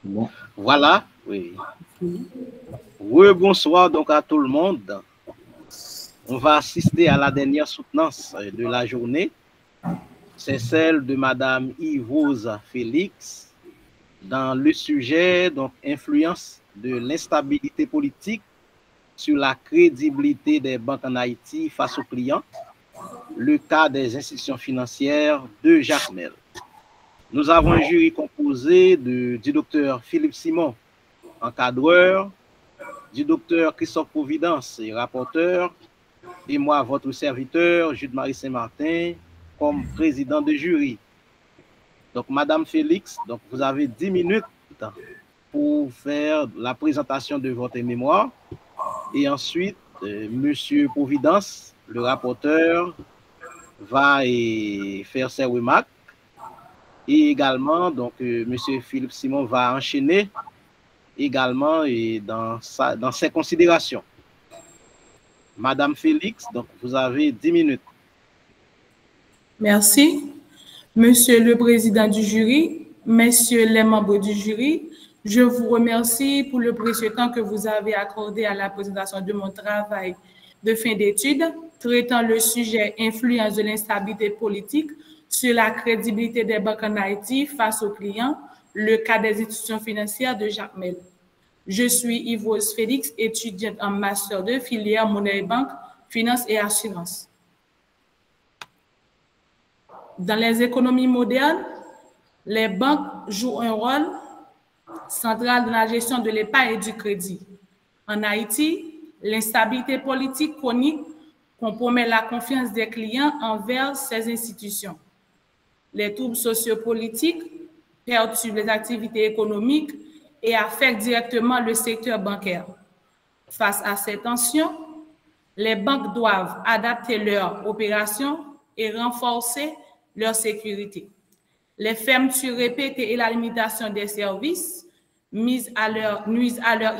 Bon. Voilà, oui. Bonsoir donc à tout le monde. On va assister à la dernière soutenance de la journée. C'est celle de Madame Yvose Félix dans le sujet, donc, influence de l'instabilité politique sur la crédibilité des banques en Haïti face aux clients, le cas des institutions financières de Jacmel. Nous avons un jury composé du docteur Philippe Simon, encadreur, du docteur Christophe Providence, rapporteur, et moi, votre serviteur, Jude-Marie Saint-Martin, comme président de jury. Donc, Madame Félix, donc, vous avez 10 minutes pour faire la présentation de votre mémoire. Et ensuite, Monsieur Providence, le rapporteur, va faire ses remarques. Et également, donc, Monsieur Philippe Simon va enchaîner également dans ses considérations. Madame Félix, donc, vous avez 10 minutes. Merci. Monsieur le président du jury, messieurs les membres du jury, je vous remercie pour le précieux temps que vous avez accordé à la présentation de mon travail de fin d'études traitant le sujet influence de l'instabilité politique sur la crédibilité des banques en Haïti face aux clients, le cas des institutions financières de Jacmel. Je suis Yvose Félix, étudiante en master 2, filière Monnaie et Banque, Finance et Assurance. Dans les économies modernes, les banques jouent un rôle central dans la gestion de l'épargne et du crédit. En Haïti, l'instabilité politique chronique compromet la confiance des clients envers ces institutions. Les troubles sociopolitiques perturbent les activités économiques et affectent directement le secteur bancaire. Face à ces tensions, les banques doivent adapter leurs opérations et renforcer leur sécurité. Les fermetures répétées et la limitation des services nuisent à leur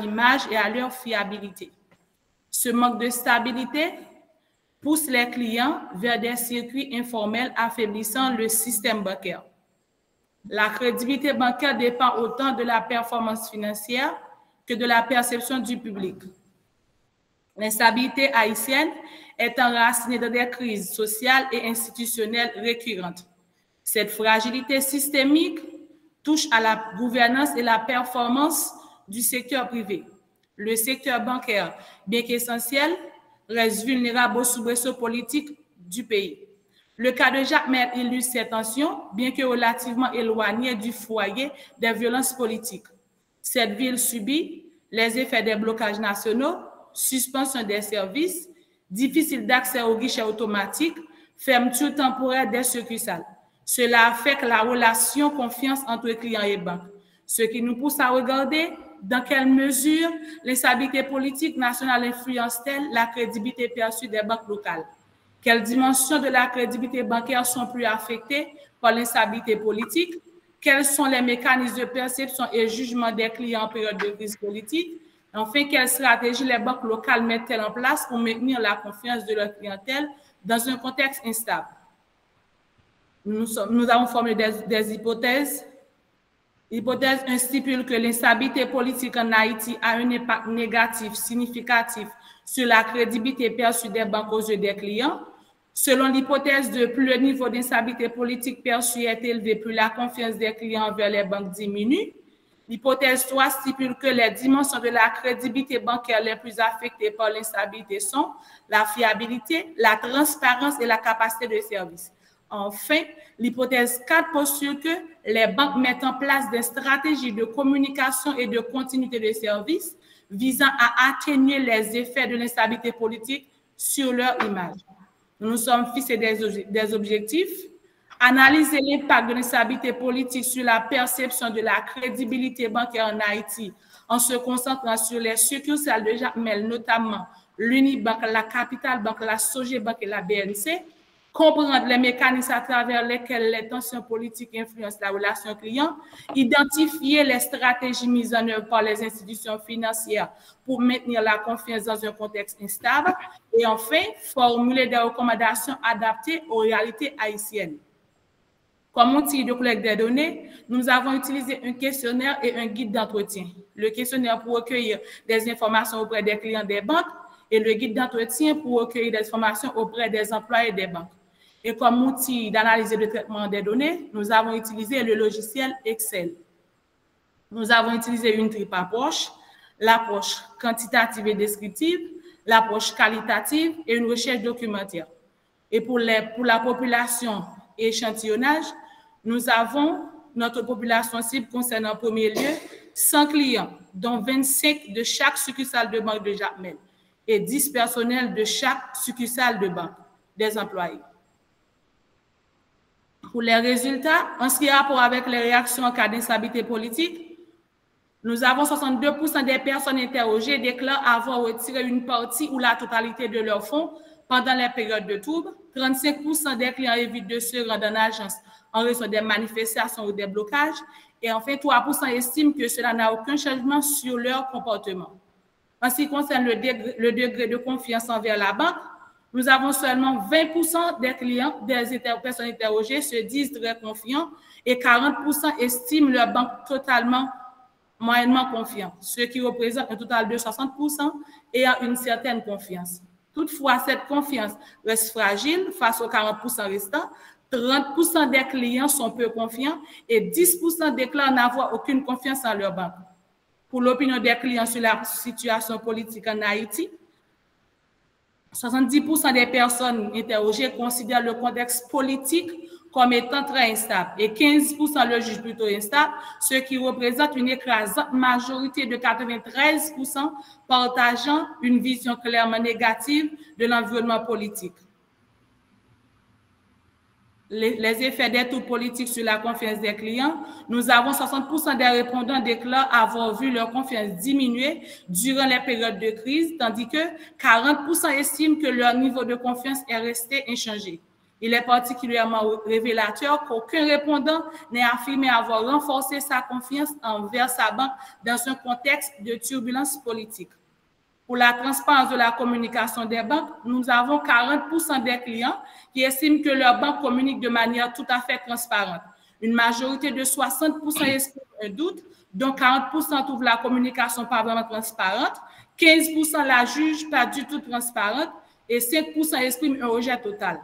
image et à leur fiabilité. Ce manque de stabilité pousse les clients vers des circuits informels affaiblissant le système bancaire. La crédibilité bancaire dépend autant de la performance financière que de la perception du public. L'instabilité haïtienne est enracinée dans des crises sociales et institutionnelles récurrentes. Cette fragilité systémique touche à la gouvernance et la performance du secteur privé. Le secteur bancaire, bien qu'essentiel, reste vulnérable aux soubresauts politiques du pays. Le cas de Jacmel illustre ces tensions, bien que relativement éloigné du foyer des violences politiques. Cette ville subit les effets des blocages nationaux, suspension des services, difficile d'accès aux guichets automatiques, fermeture temporaire des succursales. Cela affecte la relation confiance entre clients et banques, ce qui nous pousse à regarder dans quelle mesure l'instabilité politique nationale influence-t-elle la crédibilité perçue des banques locales. Quelles dimensions de la crédibilité bancaire sont plus affectées par l'instabilité politique? Quels sont les mécanismes de perception et jugement des clients en période de crise politique? Enfin, quelles stratégies les banques locales mettent-elles en place pour maintenir la confiance de leur clientèle dans un contexte instable? Nous avons formulé des hypothèses. L'hypothèse 1 stipule que l'instabilité politique en Haïti a un impact négatif significatif sur la crédibilité perçue des banques aux yeux des clients. Selon l'hypothèse 2, plus le niveau d'instabilité politique perçue est élevé, plus la confiance des clients envers les banques diminue. L'hypothèse 3 stipule que les dimensions de la crédibilité bancaire les plus affectées par l'instabilité sont la fiabilité, la transparence et la capacité de service. Enfin, l'hypothèse 4 postule que les banques mettent en place des stratégies de communication et de continuité de service visant à atténuer les effets de l'instabilité politique sur leur image. Nous nous sommes fixés des objectifs. Analyser l'impact de l'instabilité politique sur la perception de la crédibilité bancaire en Haïti en se concentrant sur les succursales de Jacmel, notamment l'Unibank, la Capital Bank, la Sogebank et la BNC. Comprendre les mécanismes à travers lesquels les tensions politiques influencent la relation client, identifier les stratégies mises en œuvre par les institutions financières pour maintenir la confiance dans un contexte instable et enfin, formuler des recommandations adaptées aux réalités haïtiennes. Comme outil de collecte des données, nous avons utilisé un questionnaire et un guide d'entretien. Le questionnaire pour recueillir des informations auprès des clients des banques et le guide d'entretien pour recueillir des informations auprès des employés des banques. Et comme outil d'analyse et de traitement des données, nous avons utilisé le logiciel Excel. Nous avons utilisé une triple approche, l'approche quantitative et descriptive, l'approche qualitative et une recherche documentaire. Et pour la population et échantillonnage, nous avons notre population cible concernant en premier lieu 100 clients, dont 25 de chaque succursale de banque de Jacmel et 10 personnels de chaque succursale de banque, des employés. Pour les résultats, en ce qui a rapport avec les réactions en cas d'instabilité politique, nous avons 62% des personnes interrogées déclarent avoir retiré une partie ou la totalité de leurs fonds pendant les périodes de troubles. 35% des clients évitent de se rendre en agence en raison des manifestations ou des blocages. Et enfin, 3% estiment que cela n'a aucun changement sur leur comportement. En ce qui concerne le degré de confiance envers la banque, nous avons seulement 20% des clients, des personnes interrogées se disent très confiants et 40% estiment leur banque totalement moyennement confiant, ce qui représente un total de 60% ayant une certaine confiance. Toutefois, cette confiance reste fragile face aux 40% restants. 30% des clients sont peu confiants et 10% déclarent n'avoir aucune confiance en leur banque. Pour l'opinion des clients sur la situation politique en Haïti, 70% des personnes interrogées considèrent le contexte politique comme étant très instable et 15% le jugent plutôt instable, ce qui représente une écrasante majorité de 93% partageant une vision clairement négative de l'environnement politique. Les effets des troubles politiques sur la confiance des clients, nous avons 60% des répondants déclarent avoir vu leur confiance diminuer durant les périodes de crise, tandis que 40% estiment que leur niveau de confiance est resté inchangé. Il est particulièrement révélateur qu'aucun répondant n'ait affirmé avoir renforcé sa confiance envers sa banque dans un contexte de turbulence politique. Pour la transparence de la communication des banques, nous avons 40% des clients qui estiment que leur banque communique de manière tout à fait transparente. Une majorité de 60% expriment un doute, dont 40% trouvent la communication pas vraiment transparente, 15% la jugent pas du tout transparente et 5% expriment un rejet total.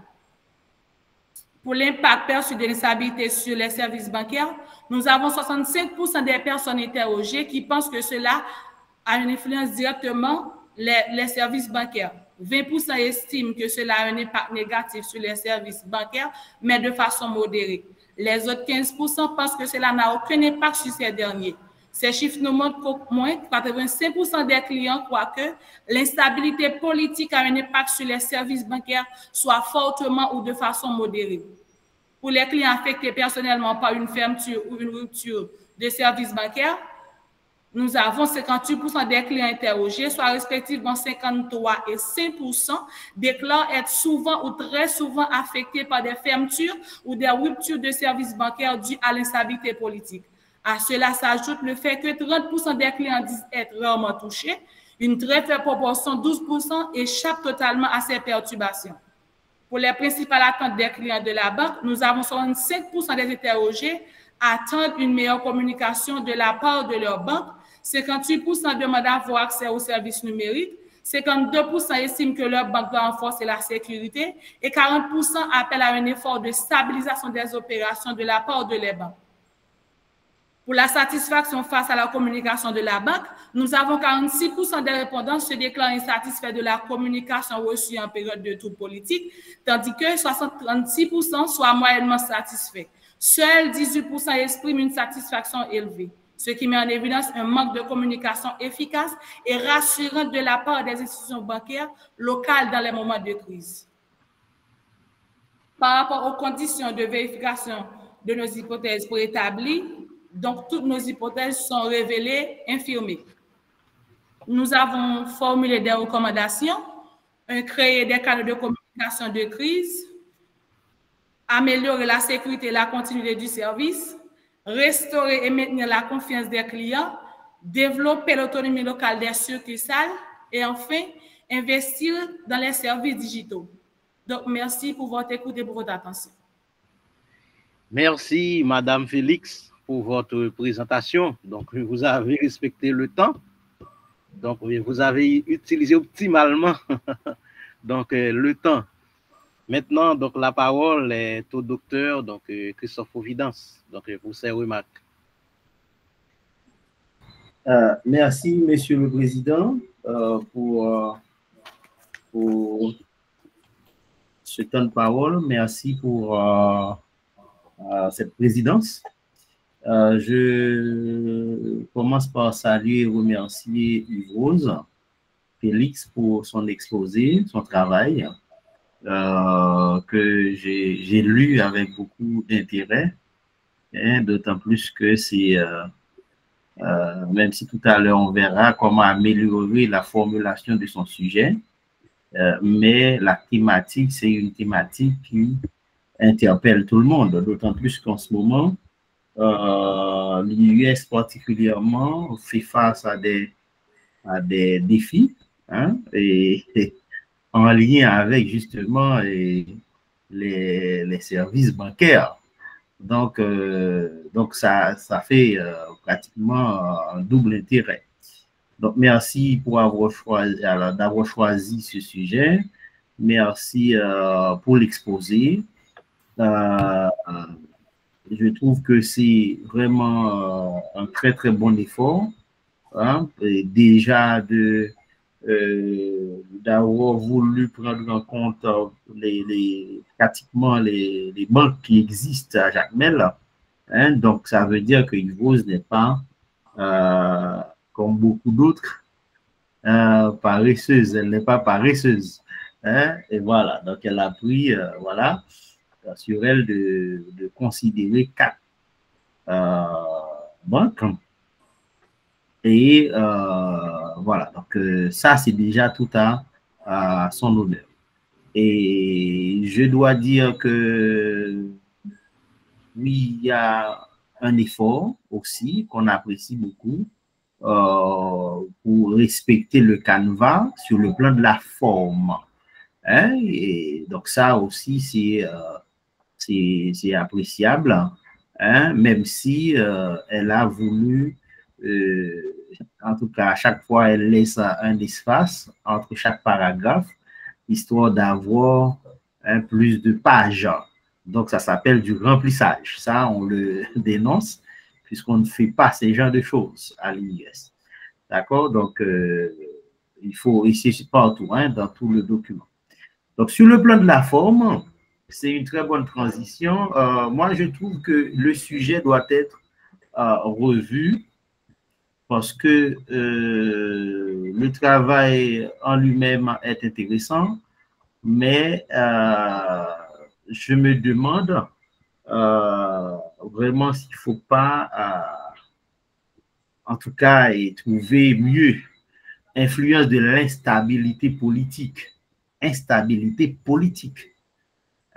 Pour l'impact perçu de l'instabilité sur les services bancaires, nous avons 65% des personnes interrogées qui pensent que cela a une influence directement les services bancaires. 20% estiment que cela a un impact négatif sur les services bancaires, mais de façon modérée. Les autres 15% pensent que cela n'a aucun impact sur ces derniers. Ces chiffres nous montrent qu'au moins 85% des clients croient que l'instabilité politique a un impact sur les services bancaires, soit fortement ou de façon modérée. Pour les clients affectés personnellement par une fermeture ou une rupture de services bancaires, nous avons 58% des clients interrogés, soit respectivement 53 et 5%, déclarent être souvent ou très souvent affectés par des fermetures ou des ruptures de services bancaires dues à l'instabilité politique. À cela s'ajoute le fait que 30% des clients disent être rarement touchés. Une très faible proportion, 12%, échappe totalement à ces perturbations. Pour les principales attentes des clients de la banque, nous avons 65% des interrogés attendent une meilleure communication de la part de leur banque. 58% demandent à avoir accès aux services numériques, 52% estiment que leur banque doit renforcer la sécurité et 40% appellent à un effort de stabilisation des opérations de la part de les banques. Pour la satisfaction face à la communication de la banque, nous avons 46% des répondants se déclarent insatisfaits de la communication reçue en période de troubles politiques, tandis que 36% soient moyennement satisfaits. Seuls 18% expriment une satisfaction élevée, ce qui met en évidence un manque de communication efficace et rassurante de la part des institutions bancaires locales dans les moments de crise. Par rapport aux conditions de vérification de nos hypothèses préétablies, donc toutes nos hypothèses sont révélées, infirmées. Nous avons formulé des recommandations, créer des canaux de communication de crise, améliorer la sécurité et la continuité du service, restaurer et maintenir la confiance des clients, développer l'autonomie locale des succursales et enfin, investir dans les services digitaux. Donc, merci pour votre écoute et pour votre attention. Merci, Madame Félix, pour votre présentation. Donc, vous avez respecté le temps. Donc, vous avez utilisé optimalement donc, le temps. Maintenant, donc, la parole est au docteur donc, Christophe Providence donc, pour ses remarques. Merci, Monsieur le Président, pour ce temps de parole. Merci pour cette présidence. Je commence par saluer et remercier Yves Félix pour son exposé, son travail, que j'ai lu avec beaucoup d'intérêt, hein, d'autant plus que c'est, même si tout à l'heure on verra comment améliorer la formulation de son sujet, mais la thématique, c'est une thématique qui interpelle tout le monde, d'autant plus qu'en ce moment, l'US particulièrement fait face à des défis, hein, et en lien avec justement les services bancaires. Donc ça fait pratiquement un double intérêt. Donc, merci pour d'avoir choisi ce sujet. Merci pour l'exposé. Je trouve que c'est vraiment un très, très bon effort, hein, déjà d'avoir voulu prendre en compte pratiquement les banques qui existent à Jacmel. Hein, donc, ça veut dire que Yves n'est pas, comme beaucoup d'autres, paresseuse. Elle n'est pas paresseuse. Hein, et voilà, donc elle a pris, voilà, sur elle de considérer 4 banques. Et voilà, donc ça, c'est déjà tout à son honneur. Et je dois dire que oui, il y a un effort aussi qu'on apprécie beaucoup pour respecter le canevas sur le plan de la forme. Hein? Et donc ça aussi, c'est appréciable, hein? Même si elle a voulu, en tout cas, à chaque fois, elle laisse un espace entre chaque paragraphe, histoire d'avoir plus de pages. Donc, ça s'appelle du remplissage. Ça, on le dénonce, puisqu'on ne fait pas ces genres de choses à l'IS. D'accord? Donc, il faut ici partout, hein, dans tout le document. Donc, sur le plan de la forme, c'est une très bonne transition. Moi, je trouve que le sujet doit être revu parce que le travail en lui-même est intéressant, mais je me demande vraiment s'il ne faut pas, en tout cas, trouver mieux influence de l'instabilité politique. Instabilité politique,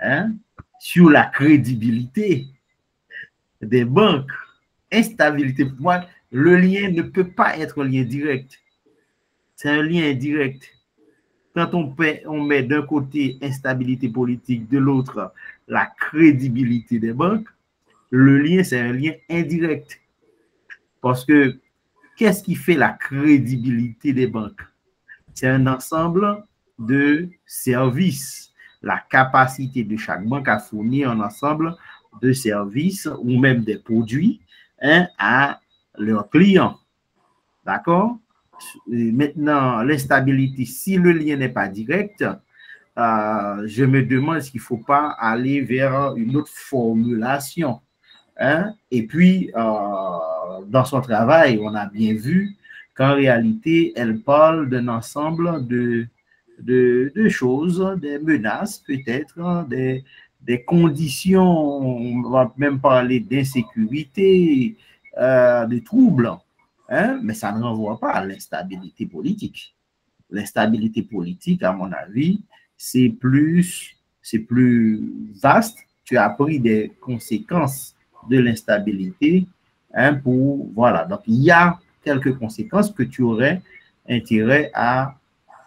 hein, sur la crédibilité des banques. Instabilité, pour moi, le lien ne peut pas être un lien direct. C'est un lien indirect. Quand on met d'un côté instabilité politique, de l'autre la crédibilité des banques, le lien, c'est un lien indirect. Parce que qu'est-ce qui fait la crédibilité des banques? C'est un ensemble de services, la capacité de chaque banque à fournir un ensemble de services ou même des produits, hein, à leurs clients. D'accord? Maintenant, l'instabilité, si le lien n'est pas direct, je me demande s'il ne faut pas aller vers une autre formulation. Hein? Et puis, dans son travail, on a bien vu qu'en réalité, elle parle d'un ensemble de choses, des menaces peut-être, des conditions, on va même parler d'insécurité, de troubles, hein? Mais ça ne renvoie pas à l'instabilité politique. L'instabilité politique, à mon avis, c'est plus vaste. Tu as pris des conséquences de l'instabilité, hein, pour, voilà. Donc, il y a quelques conséquences que tu aurais intérêt à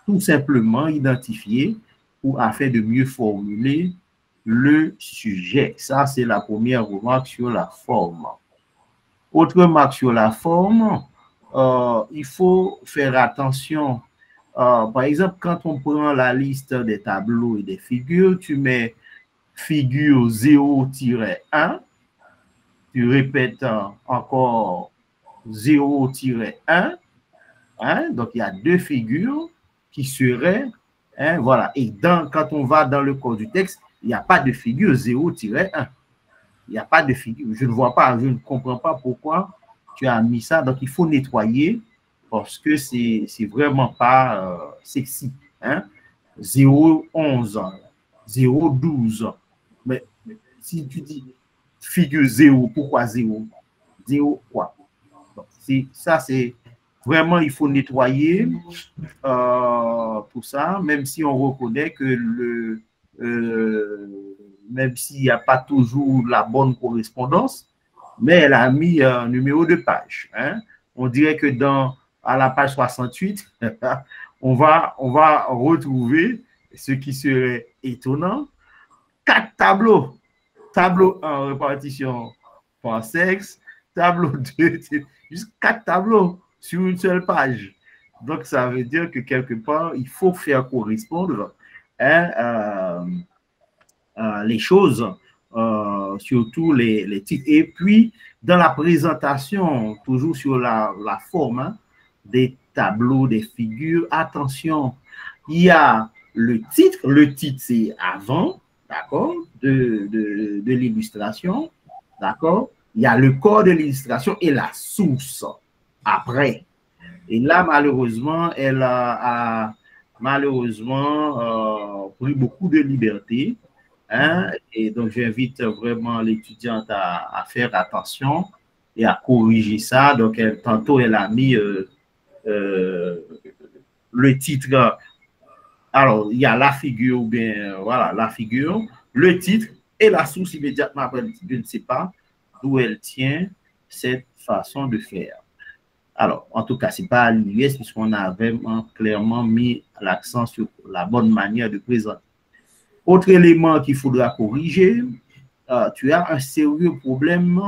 tout simplement identifier ou afin de mieux formuler le sujet. Ça, c'est la première remarque sur la forme. Autre remarque sur la forme, il faut faire attention. Par exemple, quand on prend la liste des tableaux et des figures, tu mets figure 0-1, tu répètes encore 0-1, hein, donc il y a deux figures qui seraient, hein, voilà, et quand on va dans le corps du texte, il n'y a pas de figure 0-1. Il n'y a pas de figure. Je ne vois pas, je ne comprends pas pourquoi tu as mis ça. Donc, il faut nettoyer parce que c'est vraiment pas sexy. Hein? 0-11, 0-12. Mais si tu dis figure 0, pourquoi 0? 0 quoi? Donc, ça, c'est vraiment, il faut nettoyer pour ça, même si on reconnaît que même s'il n'y a pas toujours la bonne correspondance, mais elle a mis un numéro de page. Hein? On dirait que à la page 68, on va retrouver ce qui serait étonnant, 4 tableaux. Tableau 1, répartition par sexe, tableau 2, juste 4 tableaux sur une seule page. Donc, ça veut dire que quelque part, il faut faire correspondre hein, les choses, surtout les titres. Et puis, dans la présentation, toujours sur la forme hein, des tableaux, des figures, attention, il y a le titre c'est avant, d'accord, de l'illustration, d'accord, il y a le corps de l'illustration et la source après. Et là, malheureusement, elle a malheureusement pris beaucoup de liberté. Hein? Et donc, j'invite vraiment l'étudiante à faire attention et à corriger ça. Donc, tantôt, elle a mis le titre. Alors, il y a la figure, ou bien, voilà, la figure, le titre et la source immédiatement après le titre. Je ne sais pas d'où elle tient cette façon de faire. Alors, en tout cas, ce n'est pas à l'US puisqu'on a vraiment clairement mis l'accent sur la bonne manière de présenter. Autre élément qu'il faudra corriger, tu as un sérieux problème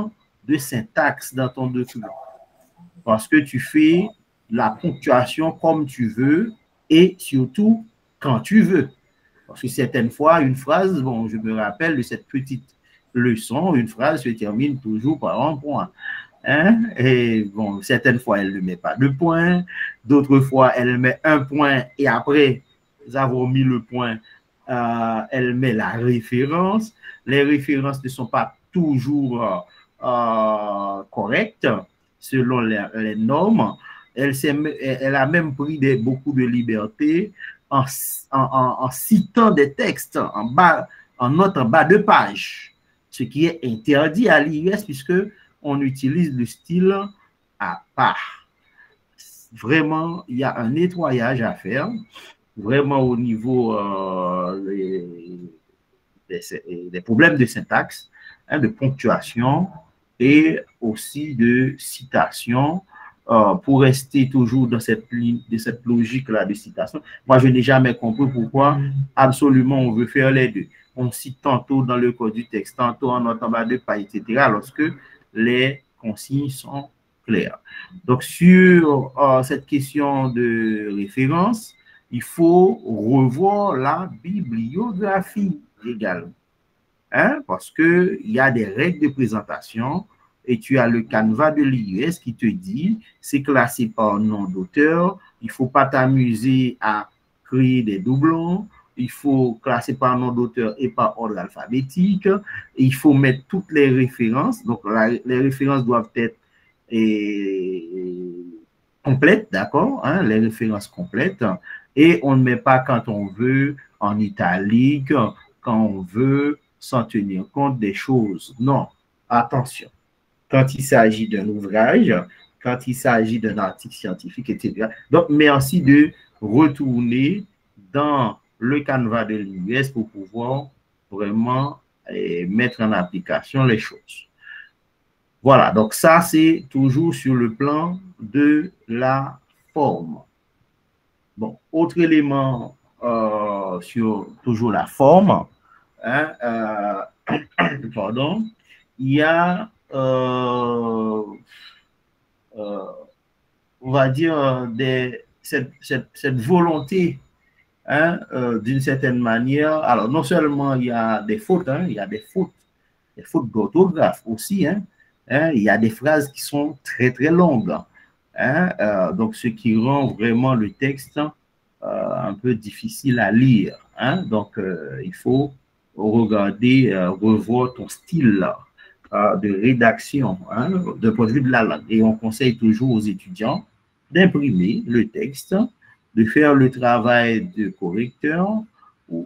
de syntaxe dans ton document parce que tu fais la ponctuation comme tu veux et surtout quand tu veux. Parce que certaines fois, une phrase, bon, je me rappelle de cette petite leçon, une phrase se termine toujours par un point. Hein? Et bon, certaines fois, elle ne met pas de point, d'autres fois, elle met un point et après avoir mis le point, elle met la référence. Les références ne sont pas toujours correctes selon les normes. Elle a même pris beaucoup de liberté en citant des textes en note en bas de page, ce qui est interdit à l'IUS puisque on utilise le style à part. Vraiment, il y a un nettoyage à faire, vraiment au niveau des problèmes de syntaxe, hein, de ponctuation et aussi de citation pour rester toujours dans cette logique-là de citation. Moi, je n'ai jamais compris pourquoi absolument on veut faire les deux. On cite tantôt dans le code du texte, tantôt en note en bas de page, etc., lorsque les consignes sont claires. Donc, sur cette question de référence, il faut revoir la bibliographie également. Hein? Parce qu'il y a des règles de présentation et tu as le canevas de l'IUS qui te dit c'est classé par nom d'auteur, il ne faut pas t'amuser à créer des doublons, il faut classer par nom d'auteur et par ordre alphabétique, et il faut mettre toutes les références, donc les références doivent être complètes, d'accord, hein, les références complètes, et on ne met pas quand on veut en italique, quand on veut sans tenir compte des choses. Non, attention. Quand il s'agit d'un ouvrage, quand il s'agit d'un article scientifique, etc. Donc, merci de retourner dans le canevas de l'IUS pour pouvoir vraiment mettre en application les choses. Voilà, donc ça, c'est toujours sur le plan de la forme. Bon, autre élément sur toujours la forme, hein, pardon, il y a, on va dire, cette volonté, hein, d'une certaine manière. Alors, non seulement il y a des fautes, hein, il y a des fautes d'orthographe aussi, hein, il y a des phrases qui sont très, très longues. Hein, donc, ce qui rend vraiment le texte un peu difficile à lire. Hein, donc, il faut regarder, revoir ton style de rédaction, hein, d'un point de vue de la langue. Et on conseille toujours aux étudiants d'imprimer le texte, de faire le travail de correcteur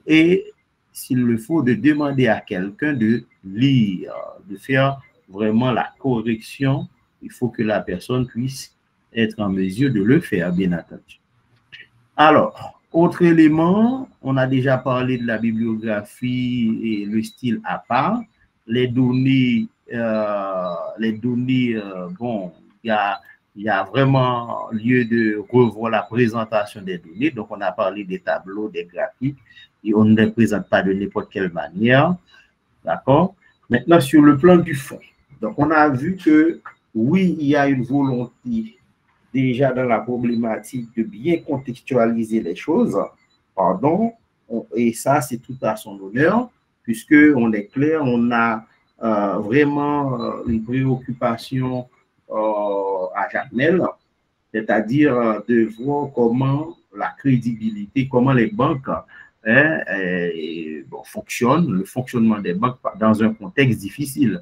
et, s'il le faut, de demander à quelqu'un de lire, de faire vraiment la correction. Il faut que la personne puisse être en mesure de le faire, bien entendu. Alors, autre élément, on a déjà parlé de la bibliographie et le style à part. Les données, bon, il y a vraiment lieu de revoir la présentation des données. Donc, on a parlé des tableaux, des graphiques, et on ne les présente pas de n'importe quelle manière. D'accord? Maintenant, sur le plan du fond. Donc, on a vu que, oui, il y a une volonté déjà dans la problématique de bien contextualiser les choses, pardon, et ça, c'est tout à son honneur, puisqu'on est clair, on a vraiment une préoccupation à Jacmel, c'est-à-dire de voir comment la crédibilité, comment les banques fonctionnent, le fonctionnement des banques dans un contexte difficile.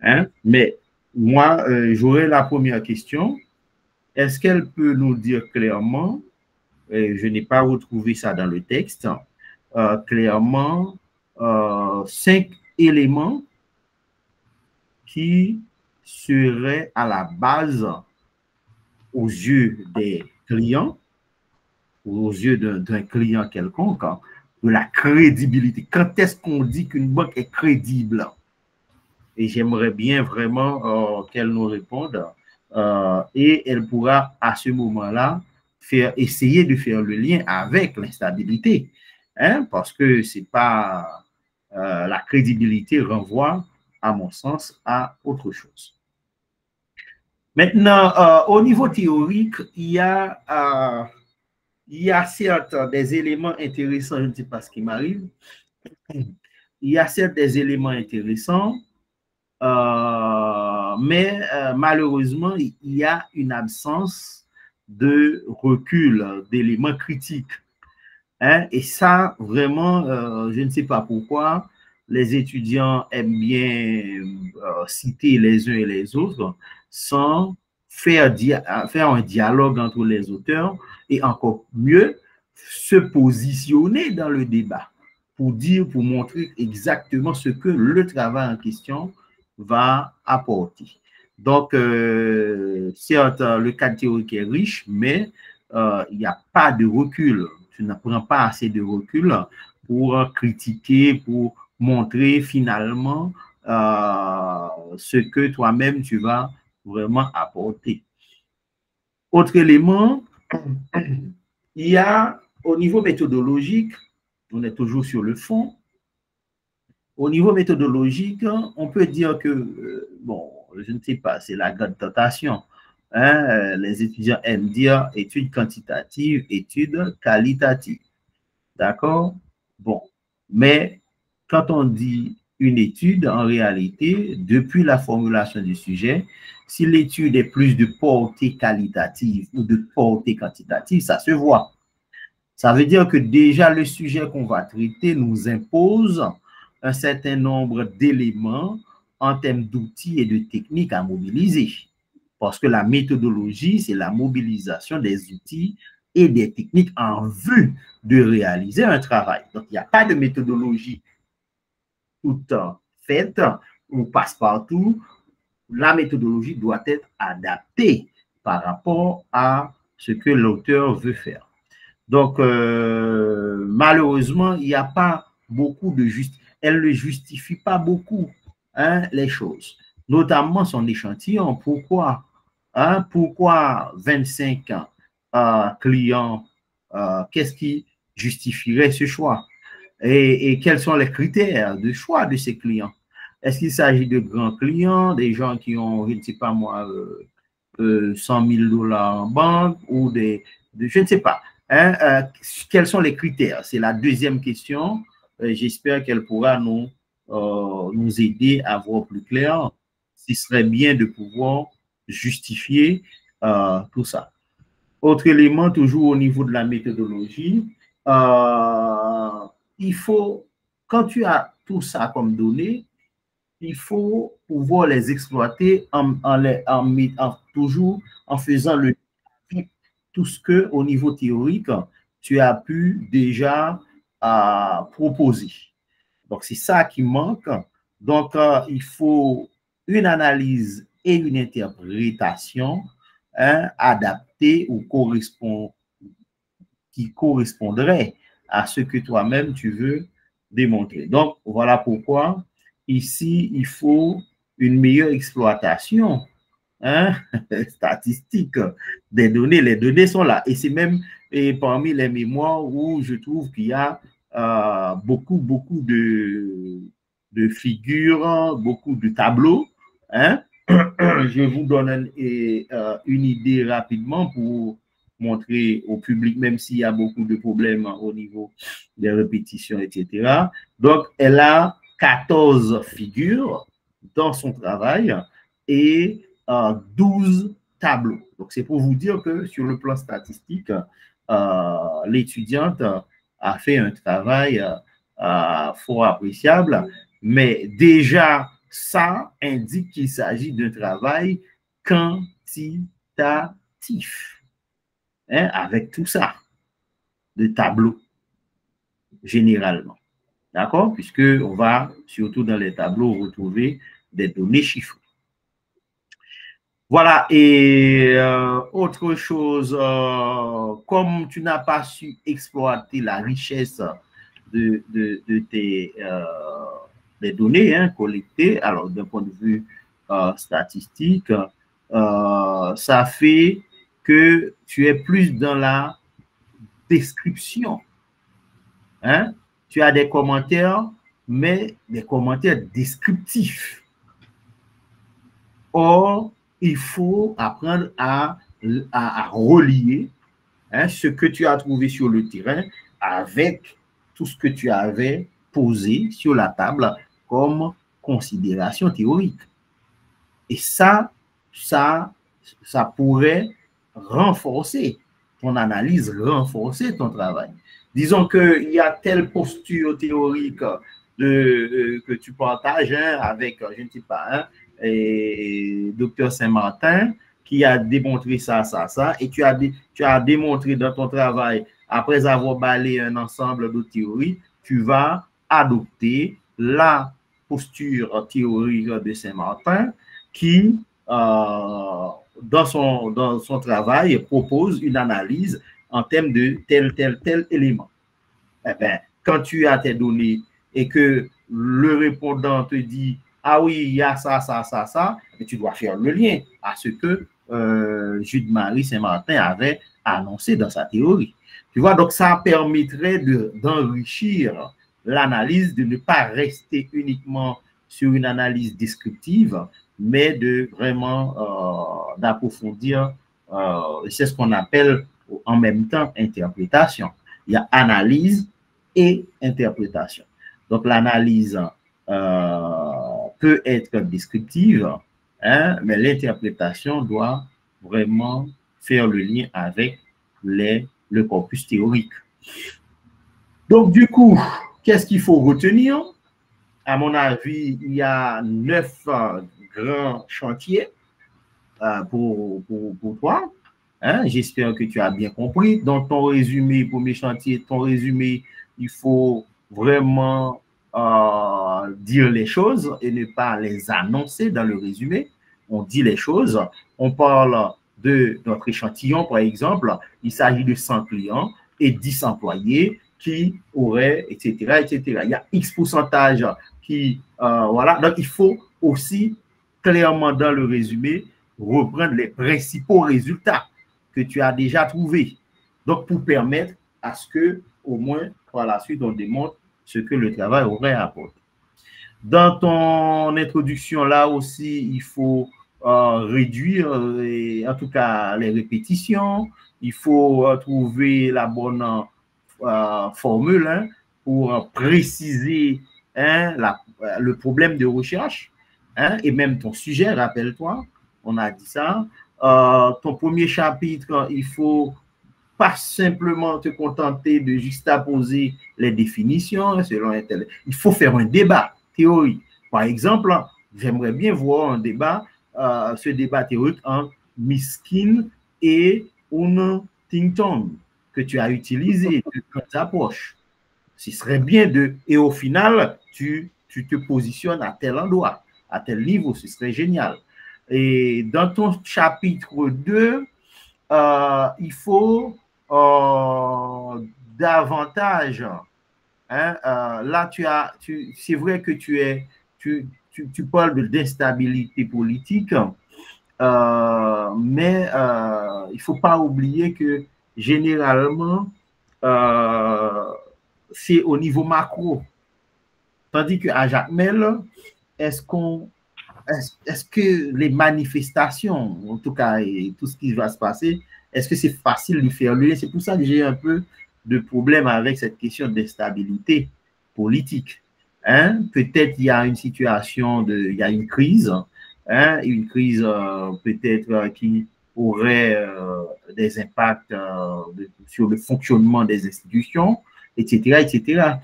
Hein. Mais moi, j'aurais la première question. Est-ce qu'elle peut nous dire clairement, je n'ai pas retrouvé ça dans le texte, clairement, 5 éléments qui seraient à la base aux yeux des clients, aux yeux d'un client quelconque, de la crédibilité. Quand est-ce qu'on dit qu'une banque est crédible? Et j'aimerais bien vraiment qu'elle nous réponde. Et elle pourra à ce moment-là essayer de faire le lien avec l'instabilité, hein, parce que c'est pas la crédibilité renvoie, à mon sens, à autre chose. Maintenant, au niveau théorique, il y a certes des éléments intéressants, je ne sais pas ce qui m'arrive, il y a certes des éléments intéressants, mais malheureusement, il y a une absence de recul, d'éléments critiques. Hein? Et ça, vraiment, je ne sais pas pourquoi, les étudiants aiment bien citer les uns et les autres sans faire un dialogue entre les auteurs et encore mieux, se positionner dans le débat pour montrer exactement ce que le travail en question va apporter. Donc, certes, le cadre théorique est riche, mais il n'y a pas de recul. Tu ne prends pas assez de recul pour critiquer, pour montrer finalement ce que toi-même tu vas vraiment apporter. Autre élément, il y a au niveau méthodologique, on est toujours sur le fond. Au niveau méthodologique, on peut dire que, bon, je ne sais pas, c'est la grande tentation. Hein, les étudiants aiment dire études quantitatives, études qualitatives. D'accord? Bon, mais quand on dit une étude, en réalité, depuis la formulation du sujet, si l'étude est plus de portée qualitative ou de portée quantitative, ça se voit. Ça veut dire que déjà le sujet qu'on va traiter nous impose un certain nombre d'éléments en termes d'outils et de techniques à mobiliser. Parce que la méthodologie, c'est la mobilisation des outils et des techniques en vue de réaliser un travail. Donc, il n'y a pas de méthodologie toute faite ou passe-partout. La méthodologie doit être adaptée par rapport à ce que l'auteur veut faire. Donc, malheureusement, il n'y a pas beaucoup de justice. Elle ne justifie pas beaucoup les choses, notamment son échantillon. Pourquoi 25 clients? Qu'est-ce qui justifierait ce choix? Et quels sont les critères de choix de ces clients? Est-ce qu'il s'agit de grands clients, des gens qui ont, je ne sais pas moi, 100 000 dollars en banque ou je ne sais pas. Hein, quels sont les critères? C'est la deuxième question. J'espère qu'elle pourra nous aider à voir plus clair. Ce serait bien de pouvoir justifier tout ça. Autre élément, toujours au niveau de la méthodologie, il faut, quand tu as tout ça comme données, il faut pouvoir les exploiter toujours en faisant tout ce que au niveau théorique, tu as pu déjà proposer. Donc, c'est ça qui manque. Donc, il faut une analyse et une interprétation adaptée ou qui correspondrait à ce que toi-même tu veux démontrer. Donc, voilà pourquoi ici, il faut une meilleure exploitation statistique des données. Les données sont là. Et c'est même parmi les mémoires où je trouve qu'il y a beaucoup de figures, beaucoup de tableaux. Je vous donne une idée rapidement pour montrer au public, même s'il y a beaucoup de problèmes au niveau des répétitions, etc. Donc, elle a 14 figures dans son travail et 12 tableaux. Donc, c'est pour vous dire que sur le plan statistique, l'étudiante a fait un travail fort appréciable, mais déjà, ça indique qu'il s'agit d'un travail quantitatif, avec tout ça, de tableaux, généralement. D'accord? Puisqu'on va, surtout dans les tableaux, retrouver des données chiffrées. Voilà, et autre chose, comme tu n'as pas su exploiter la richesse de tes des données collectées, alors d'un point de vue statistique, ça fait que tu es plus dans la description. Tu as des commentaires, mais des commentaires descriptifs. Or, il faut apprendre à relier ce que tu as trouvé sur le terrain avec tout ce que tu avais posé sur la table comme considération théorique. Et ça pourrait renforcer ton analyse, renforcer ton travail. Disons qu'il y a telle posture théorique que tu partages avec, je ne sais pas, Dr Saint-Martin, qui a démontré ça, et tu as démontré dans ton travail, après avoir balayé un ensemble de théories, tu vas adopter la posture théorique de Saint-Martin qui, dans son travail, propose une analyse en termes de tel élément. Eh bien, quand tu as tes données et que le répondant te dit ah oui, il y a ça, et tu dois faire le lien à ce que Jude-Marie Saint-Martin avait annoncé dans sa théorie. Tu vois, donc ça permettrait d'enrichir l'analyse, de ne pas rester uniquement sur une analyse descriptive, mais de vraiment d'approfondir, c'est ce qu'on appelle en même temps interprétation. Il y a analyse et interprétation. Donc l'analyse peut être descriptive, mais l'interprétation doit vraiment faire le lien avec le corpus théorique. Donc, du coup, qu'est-ce qu'il faut retenir? À mon avis, il y a 9 grands chantiers pour toi. J'espère que tu as bien compris. Dans ton résumé, premier chantier, ton résumé, il faut vraiment dire les choses et ne pas les annoncer dans le résumé. On dit les choses. On parle de notre échantillon, par exemple. Il s'agit de 100 clients et 10 employés qui auraient, etc., etc. Il y a X pourcentage qui, voilà. Donc, il faut aussi clairement dans le résumé reprendre les principaux résultats que tu as déjà trouvés. Donc, pour permettre à ce que, au moins, par la suite, on démontre ce que le travail aurait apporté. Dans ton introduction, là aussi, il faut réduire, en tout cas, les répétitions. Il faut trouver la bonne formule hein, pour préciser hein, le problème de recherche hein, et même ton sujet, rappelle-toi, on a dit ça. Ton premier chapitre, il faut pas simplement te contenter de juxtaposer les définitions selon un tel. Il faut faire un débat théorique. Par exemple, j'aimerais bien voir un débat, ce débat théorique entre Miskin et Huntington que tu as utilisé dans ta approche. Ce serait bien de... Et au final, tu te positionnes à tel endroit, à tel niveau, ce serait génial. Et dans ton chapitre 2, il faut davantage. Hein, là, c'est vrai que tu parles d'instabilité politique, mais il ne faut pas oublier que généralement, c'est au niveau macro. Tandis qu'à Jacmel, est-ce que les manifestations, en tout cas, et tout ce qui va se passer, est-ce que c'est facile de faire le lien? C'est pour ça que j'ai un peu de problème avec cette question d'instabilité politique. Hein? Peut-être il y a une situation, il y a une crise, hein? Une crise peut-être qui aurait des impacts sur le fonctionnement des institutions, etc., etc.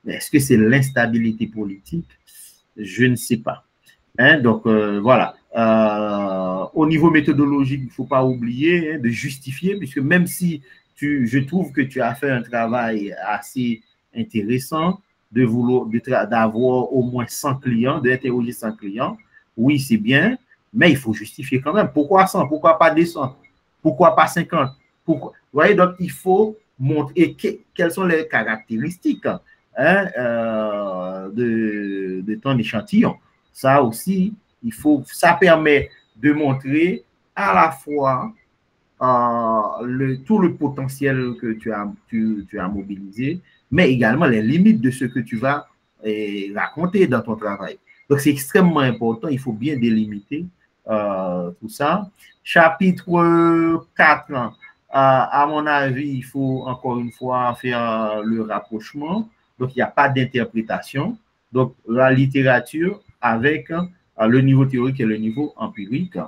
Est-ce que c'est l'instabilité politique? Je ne sais pas. Hein, donc, voilà. Au niveau méthodologique, il ne faut pas oublier hein, de justifier, puisque même si je trouve que tu as fait un travail assez intéressant d'avoir au moins 100 clients, d'interroger 100 clients, oui, c'est bien, mais il faut justifier quand même. Pourquoi 100? Pourquoi pas 200? Pourquoi pas 50? Pourquoi? Vous voyez, donc il faut montrer quelles sont les caractéristiques hein, de ton échantillon. Ça aussi, ça permet de montrer à la fois tout le potentiel que tu as mobilisé, mais également les limites de ce que tu vas raconter dans ton travail. Donc, c'est extrêmement important, il faut bien délimiter tout ça. Chapitre 4, à mon avis, il faut encore une fois faire le rapprochement. Donc, il n'y a pas d'interprétation. Donc, la littérature avec le niveau théorique et le niveau empirique.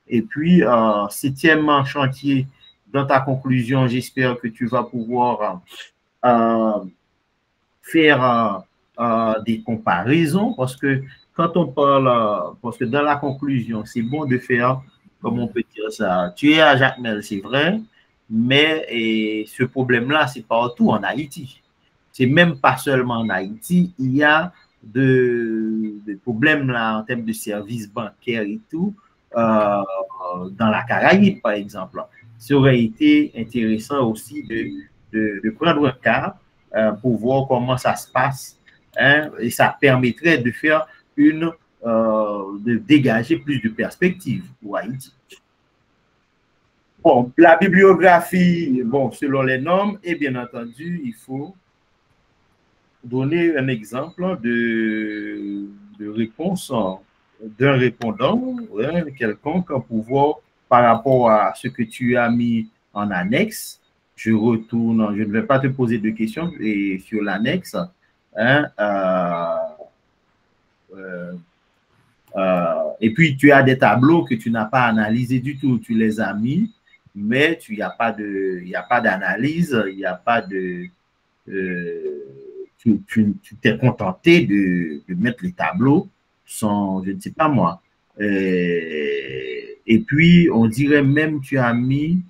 Et puis, septième chantier, dans ta conclusion, j'espère que tu vas pouvoir faire des comparaisons parce que quand on parle, parce que dans la conclusion, c'est bon de faire, comme on peut dire ça, tu es à Jacmel, c'est vrai, mais ce problème-là, c'est partout en Haïti. C'est même pas seulement en Haïti, il y a des problèmes là en termes de services bancaires et tout, dans la Caraïbe, par exemple. Ça aurait été intéressant aussi de prendre un cas pour voir comment ça se passe. Hein, et ça permettrait de faire de dégager plus de perspectives pour Haïti. Bon, la bibliographie, bon, selon les normes, et bien entendu, il faut donner un exemple de réponse d'un répondant ouais, quelconque pour voir par rapport à ce que tu as mis en annexe. Je retourne, je ne vais pas te poser de questions et sur l'annexe. Hein, et puis, tu as des tableaux que tu n'as pas analysés du tout. Tu les as mis, mais il n'y a pas d'analyse, il n'y a pas de... tu t'es contenté de mettre les tableaux sans, je ne sais pas moi. Et puis, on dirait même tu as mis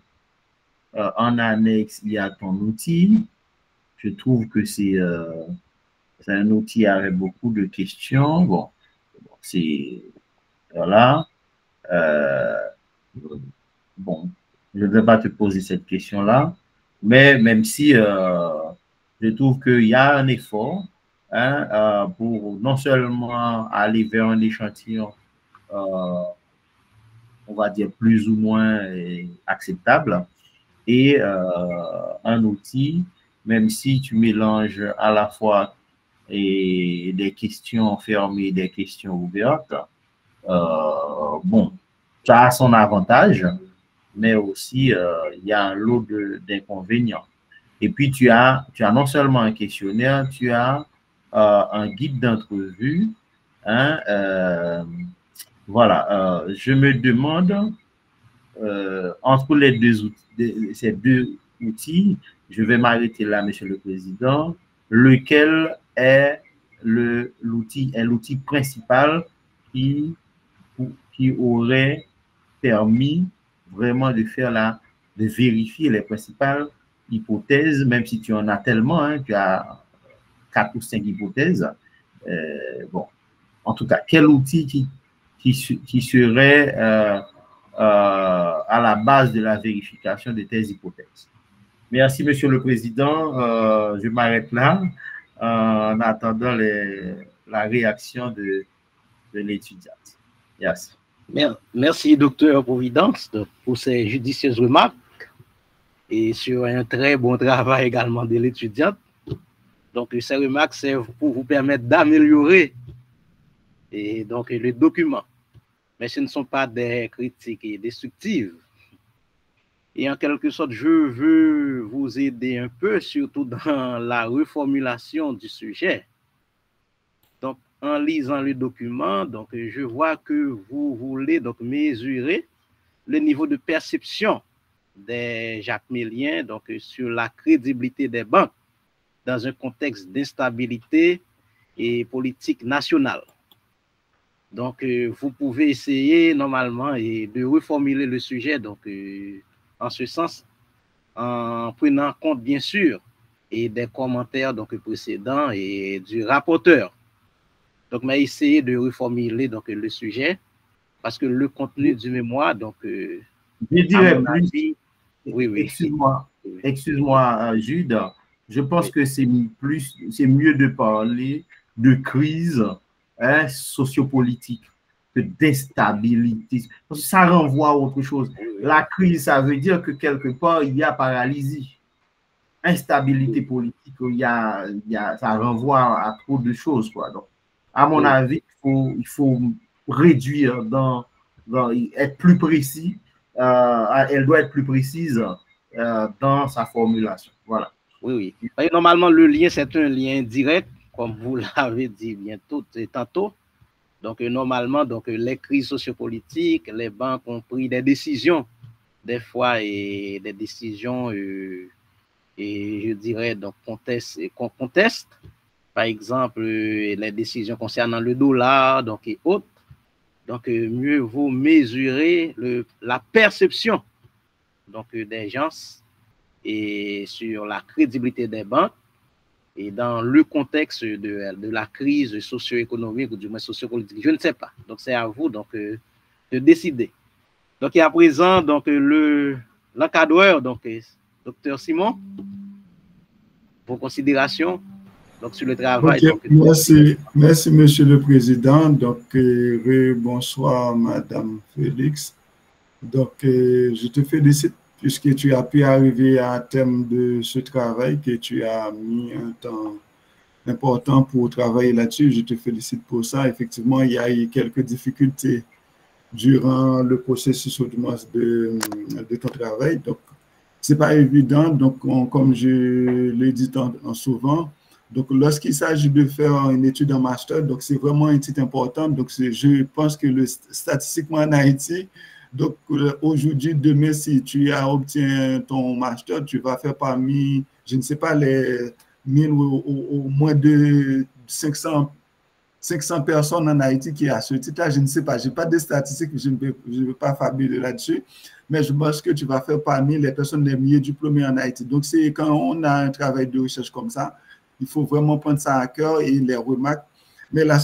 en annexe, il y a ton outil. Je trouve que c'est un outil avec beaucoup de questions. Bon c'est... Voilà. Bon, je ne vais pas te poser cette question-là, mais même si je trouve qu'il y a un effort hein, pour non seulement aller vers un échantillon, on va dire plus ou moins acceptable, et un outil, même si tu mélanges à la fois et des questions fermées, des questions ouvertes, bon, ça a son avantage, mais aussi il y a un lot d'inconvénients. Et puis tu as non seulement un questionnaire, tu as un guide d'entrevue. Hein, voilà, je me demande entre ces deux outils, je vais m'arrêter là, Monsieur le Président, lequel est l'outil principal qui aurait permis vraiment de vérifier les principales hypothèses, même si tu en as tellement, hein, tu as 4 ou 5 hypothèses. Bon, en tout cas, quel outil qui serait à la base de la vérification de tes hypothèses? Merci, Monsieur le Président. Je m'arrête là en attendant la réaction de l'étudiante. Yes. Merci, docteur Providence, pour ces judicieuses remarques et sur un très bon travail également de l'étudiante. Donc, ces remarques servent pour vous permettre d'améliorer et donc le document. Mais ce ne sont pas des critiques destructives. Et en quelque sorte, je veux vous aider un peu, surtout dans la reformulation du sujet. Donc, en lisant le document, donc, je vois que vous voulez donc mesurer le niveau de perception des jacméliens donc, sur la crédibilité des banques dans un contexte d'instabilité et politique nationale. Donc, vous pouvez essayer normalement de reformuler le sujet donc, en ce sens, en prenant compte, bien sûr, et des commentaires donc, précédents et du rapporteur. Donc, mais essayez de reformuler donc, le sujet, parce que le contenu du mémoire, donc, je dirais plus. Oui. Excuse-moi, Jude. Je pense que c'est mieux de parler de crise sociopolitique que d'instabilité. Parce que ça renvoie à autre chose. La crise, ça veut dire que quelque part, il y a paralysie. Instabilité politique, ça renvoie à trop de choses, quoi. Donc, à mon avis, il faut réduire, être plus précis. Elle doit être plus précise dans sa formulation. Voilà. Oui. Normalement, le lien, c'est un lien direct, comme vous l'avez dit tantôt. Donc, normalement, donc, les crises sociopolitiques, les banques ont pris des décisions, des fois, et des décisions, et je dirais, donc, qu'on conteste. Par exemple, les décisions concernant le dollar, donc, et autres. Donc, mieux vaut mesurer la perception donc, des gens et sur la crédibilité des banques et dans le contexte de la crise socio-économique ou du moins sociopolitique. Je ne sais pas. Donc, c'est à vous donc, de décider. Donc, et à présent, donc, l'encadreur, donc, docteur Simon, vos considérations donc, sur le travail. Okay, donc, merci, Monsieur le Président. Donc, bonsoir, Madame Félix. Donc, je te félicite puisque tu as pu arriver à terme de ce travail, que tu as mis un temps important pour travailler là-dessus. Je te félicite pour ça. Effectivement, il y a eu quelques difficultés durant le processus de ton travail. Donc, ce n'est pas évident. Donc, comme je l'ai dit souvent, donc, lorsqu'il s'agit de faire une étude en master, donc c'est vraiment un titre important. Donc, je pense que statistiquement en Haïti, donc aujourd'hui, demain, si tu as obtenu ton master, tu vas faire parmi, je ne sais pas, les 1000 ou moins de 500 personnes en Haïti qui a ce titre-là. Je ne sais pas, je n'ai pas de statistiques, je ne veux pas fabuler là-dessus, mais je pense que tu vas faire parmi les personnes les mieux diplômées en Haïti. Donc, c'est quand on a un travail de recherche comme ça, il faut vraiment prendre ça à cœur et les remarques. Mais la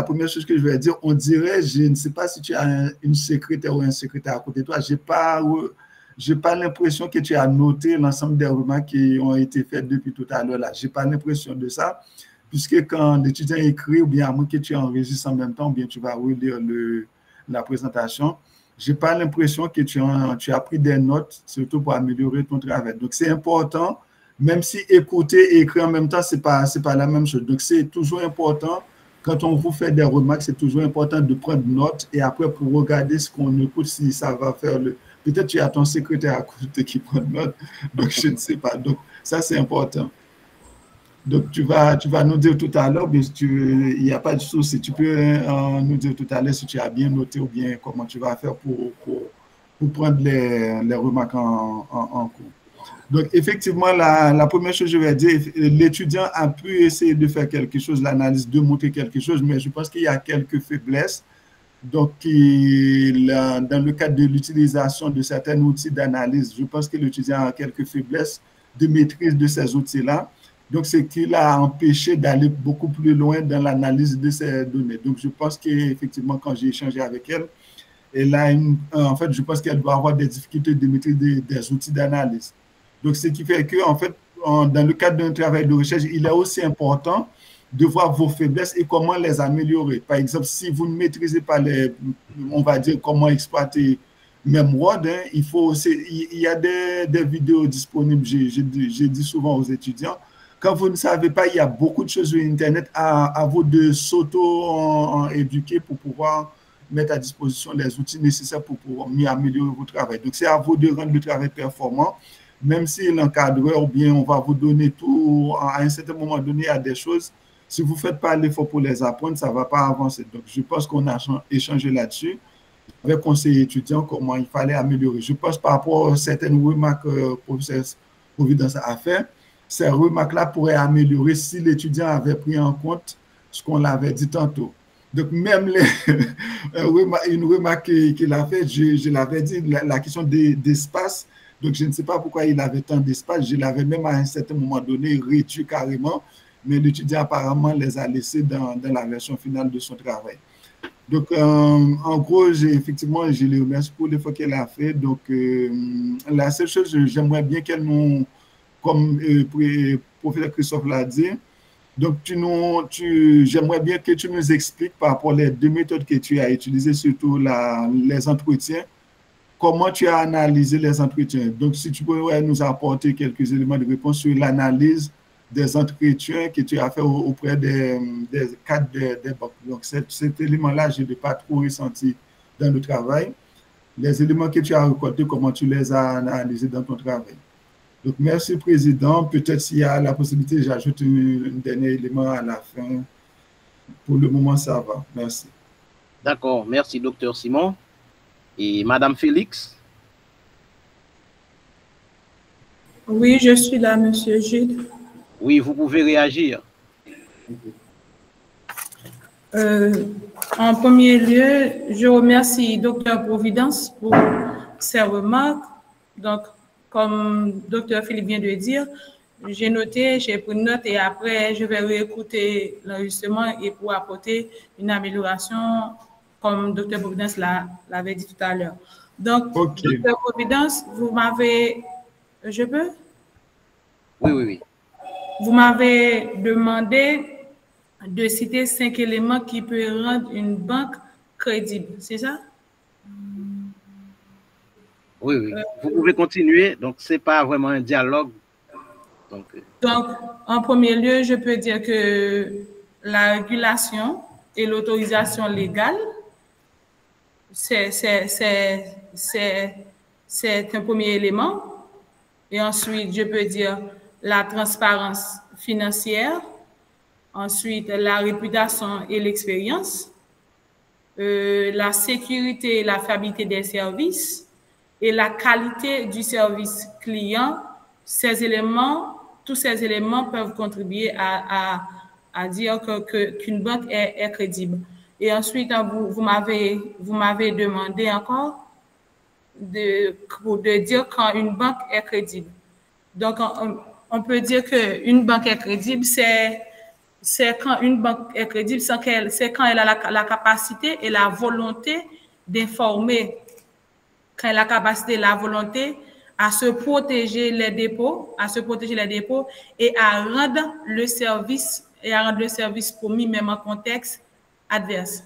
première chose que je vais dire, on dirait, je ne sais pas si tu as une secrétaire ou un secrétaire à côté de toi, je n'ai pas l'impression que tu as noté l'ensemble des remarques qui ont été faites depuis tout à l'heure là. Je n'ai pas l'impression de ça, puisque quand l'étudiant écrit, ou bien à moins que tu enregistres en même temps, ou bien tu vas relire la présentation, je n'ai pas l'impression que tu as pris des notes, surtout pour améliorer ton travail. Donc, c'est important même si écouter et écrire en même temps, c'est pas la même chose. Donc, c'est toujours important, quand on vous fait des remarques, c'est toujours important de prendre note et après pour regarder ce qu'on écoute, si ça va faire le... Peut-être tu as ton secrétaire à côté qui prend note, donc je ne sais pas. Donc, ça, c'est important. Donc, tu vas nous dire tout à l'heure, mais il n'y a pas de souci. Tu peux nous dire tout à l'heure si tu as bien noté ou bien comment tu vas faire pour prendre les remarques en cours. Donc, effectivement, la première chose, je vais dire, l'étudiant a pu essayer de faire quelque chose, l'analyse, de montrer quelque chose, mais je pense qu'il y a quelques faiblesses. Donc, dans le cadre de l'utilisation de certains outils d'analyse, je pense que l'étudiant a quelques faiblesses de maîtrise de ces outils-là. Donc, c'est qu'il a empêché d'aller beaucoup plus loin dans l'analyse de ces données. Donc, je pense qu'effectivement, quand j'ai échangé avec elle, en fait, je pense qu'elle doit avoir des difficultés de maîtrise des outils d'analyse. Donc, ce qui fait que, en fait, dans le cadre d'un travail de recherche, il est aussi important de voir vos faiblesses et comment les améliorer. Par exemple, si vous ne maîtrisez pas on va dire, comment exploiter MemWord, il y a des vidéos disponibles, j'ai dit souvent aux étudiants, quand vous ne savez pas, il y a beaucoup de choses sur Internet, à vous de s'auto-éduquer pour pouvoir mettre à disposition les outils nécessaires pour pouvoir mieux améliorer votre travail. Donc, c'est à vous de rendre le travail performant, même si l'encadreur, ou bien on va vous donner tout, à un certain moment donné, il y a des choses, si vous ne faites pas l'effort pour les apprendre, ça ne va pas avancer. Donc, je pense qu'on a échangé là-dessus avec conseil étudiant, comment il fallait améliorer. Je pense par rapport à certaines remarques que le professeur Providence a fait, ces remarques-là pourraient améliorer si l'étudiant avait pris en compte ce qu'on l'avait dit tantôt. Donc, même une remarque qu'il a faite, je l'avais dit, la question d'espace. Donc, je ne sais pas pourquoi il avait tant d'espace. Je l'avais même à un certain moment donné réduit carrément, mais l'étudiant apparemment les a laissés dans la version finale de son travail. Donc, en gros, effectivement, je les remercie pour l'effort qu'elle a fait. Donc, la seule chose, j'aimerais bien qu'elle nous, comme le professeur Christophe l'a dit, donc j'aimerais bien que tu nous expliques par rapport aux deux méthodes que tu as utilisées, surtout les entretiens, comment tu as analysé les entretiens. Donc, si tu pourrais nous apporter quelques éléments de réponse sur l'analyse des entretiens que tu as fait auprès des cadres des banques. Donc, cet élément-là, je ne l'ai pas trop ressenti dans le travail. Les éléments que tu as récoltés, comment tu les as analysés dans ton travail. Donc, merci, Président. Peut-être s'il y a la possibilité, j'ajoute un dernier élément à la fin. Pour le moment, ça va. Merci. D'accord. Merci, Dr. Simon. Et Madame Félix? Oui, je suis là, Monsieur Gilles. Oui, vous pouvez réagir. En premier lieu, je remercie Dr. Providence pour ses remarques. Donc, comme Dr. Philippe vient de dire, j'ai noté, j'ai pris note et après, je vais réécouter l'enregistrement et pour apporter une amélioration, comme Dr. Providence l'avait dit tout à l'heure. Donc, okay. Dr. Providence, vous m'avez... Je peux? Oui. Vous m'avez demandé de citer 5 éléments qui peuvent rendre une banque crédible, c'est ça? Oui. Vous pouvez continuer. Donc, ce n'est pas vraiment un dialogue. Donc, en premier lieu, je peux dire que la régulation et l'autorisation légale, c'est un premier élément. Et ensuite, je peux dire la transparence financière. Ensuite, la réputation et l'expérience, la sécurité et la fiabilité des services et la qualité du service client. Tous ces éléments peuvent contribuer à dire qu'une banque est crédible. Et ensuite, vous m'avez demandé encore de dire quand une banque est crédible. Donc, on peut dire qu'une banque est crédible, c'est quand une banque est crédible, c'est quand elle a la capacité et la volonté d'informer, quand elle a la capacité et la volonté à se protéger les dépôts, et à rendre le service promis même en contexte adverse.